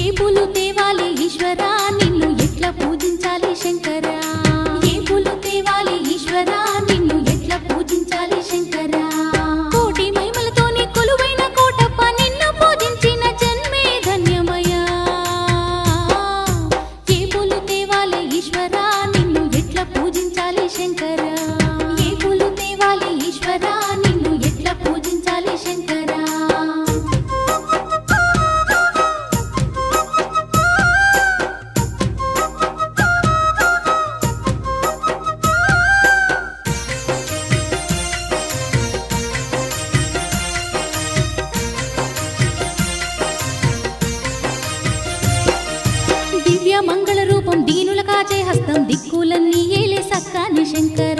ఏ పూలు తేవాలి ఈశ్వరా నిన్ను ఎట్లా పూజించాలి శంకరా ఏ పూలు తేవాలి ఈశ్వరా నిన్ను ఎట్లా పూజించాలి శంకరా కోటి మహిమలతోని కొలువైన కోటప్ప నిన్ను పూజించిన జన్మే ధన్యమయ్యా ఏ పూలు తేవాలి ఈశ్వరా నిన్ను ఎట్లా పూజించాలి శంకరా ఏ పూలు తేవాలి ఈశ్వరా నిన్ను ఎట్లా పూజించాలి శంకరా దివ్య మంగళ రూపం దీనుల కాచే హస్తం దిక్కులన్నీ ఏలే సక్కాని శంకర